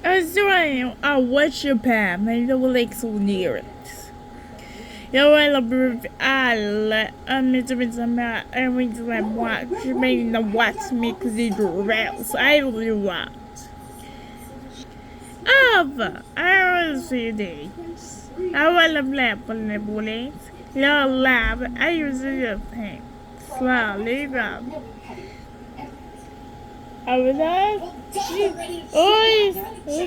doing a worship band med lyrics. Jag vill alla med everything watch me the watch me cause it rails. I really want. I will see these. I will have left on the bullets. Your lab, I use the pain. Slowly run. I was like,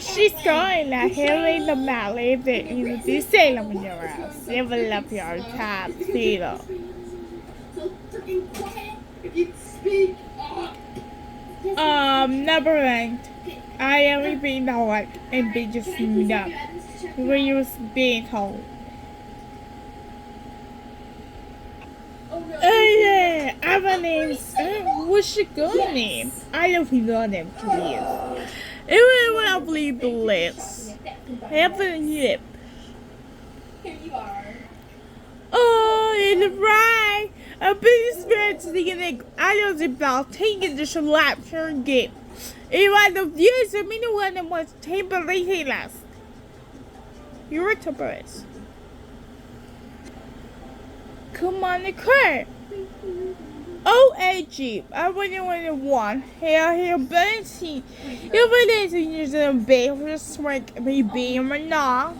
she's going like healing the valley that you do sail on your ass. Level up your top zero. Never mind. I am being told and be just moved up. When you was being told. Yeah, our names. What's your good name? I don't know them, please. Even when I believe the list. Happen yet. Oh, it's right. A big spirit to the I don't about taking the selection game. It was the views of me one that was temporarily last. You're a temperate. Come on, the car. OAG, I really want to one. Here, Benty. You believe in using a bay for the swank, maybe or not.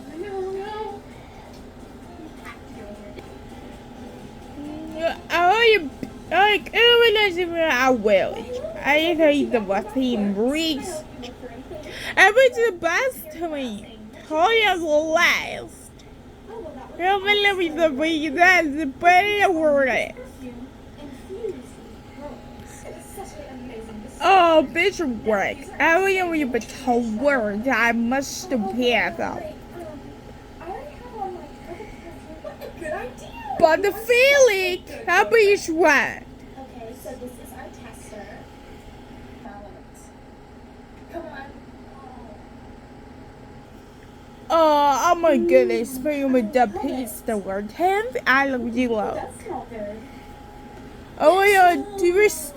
I will. I hate the team breeze. I went to the bus to me. Toya's last. You believe the breeze that's the better word. Oh, bitch, work. I really but told words I must appear though. But the feeling, how about you sweat? Okay, so this is our tester. Come on. Oh my goodness, playing with the piece the word 10th, I love you. That's not good. Oh yeah, dearest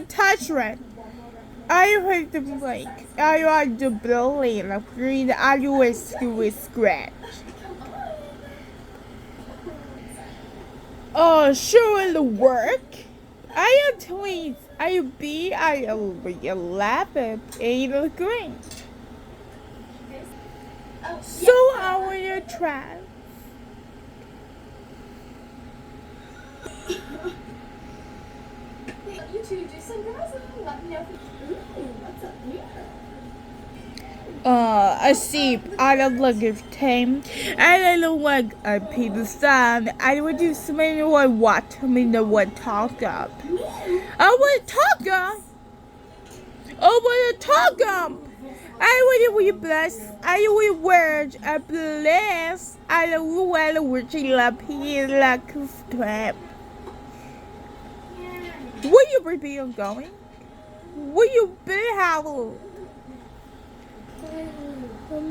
touch red. I heard the break. I like the building, the green, I always do with scratch. Oh, sure will work. I am twins. I be 11 in green. So I will try. You two do some girls and let me know. What's up here? I see. I don't look at time. I don't like a people stand. I would do something like what? I mean, the what talk up. I would talk up. Oh, what talk up. I would be blessed. I would wear a bless. I would wear a witchy lapis like a strap. Will you be going? Will you be how? Oh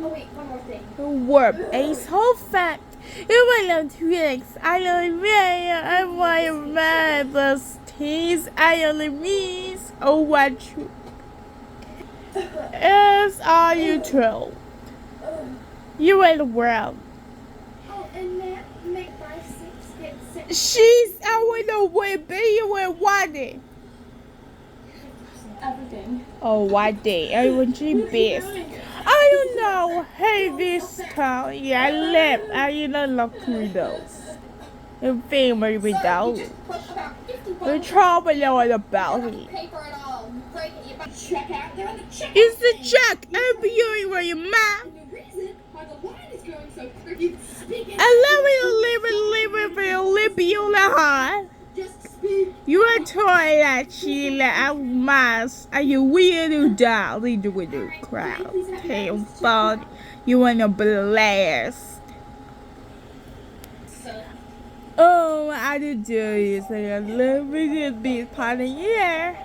wait, one more thing. Warp a whole fact. It went on 2 weeks. I only made I want my best teas. I only miss oh what you as are you true? You in the world. Oh, and that make 5, 6, get 6. She's out the way be you and one day. Everything. Oh what day? I want you best. I don't know. Hey, this town, yeah, I live. I don't look through those. The family without. The trouble on the belly. It's the check. I'm viewing where you're mad. I love it, live you heart. You are toy that she let mass. Are you weird darling with the crowd? Tail bud, you wanna blast. Oh, I did do is I love it be part of year.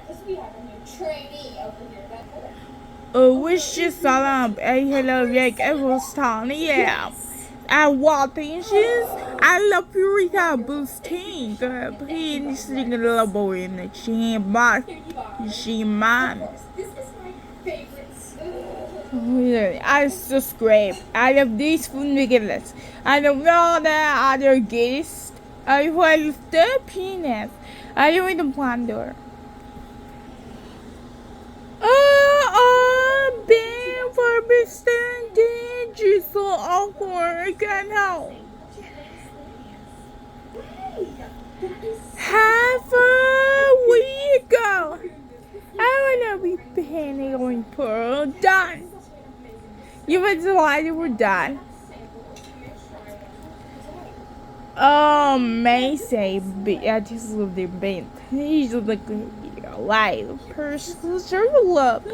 Oh, wish you salam. I hello, like everyone's town, yeah. I want things. I love Purita boosting. Please sing a little boy in the she man. This is my favorite school. I just great. I have these from Nicholas. I don't know the other guest. I was the penis. I don't wonder. Being for Mr. Danger so awkward. I can't help. Half a week ago. I wanna be painting on pearl. Done. You were delighted we're done. May say, I just love their band. He's like a live person. Sure, love.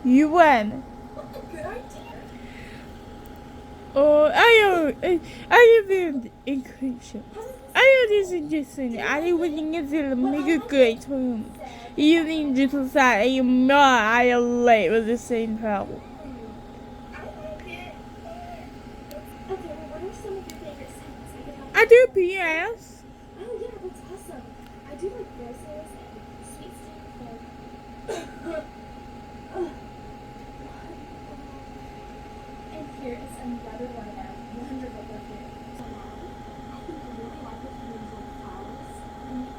You win. Oh, I have an increase. I have this suggestion. I would think it's make a great home. You think just that I'm not. I am late with the same trouble. I do PS. Oh yeah, that's awesome. I do like roses and sweet stuff. And here is another one of our wonderful birthday.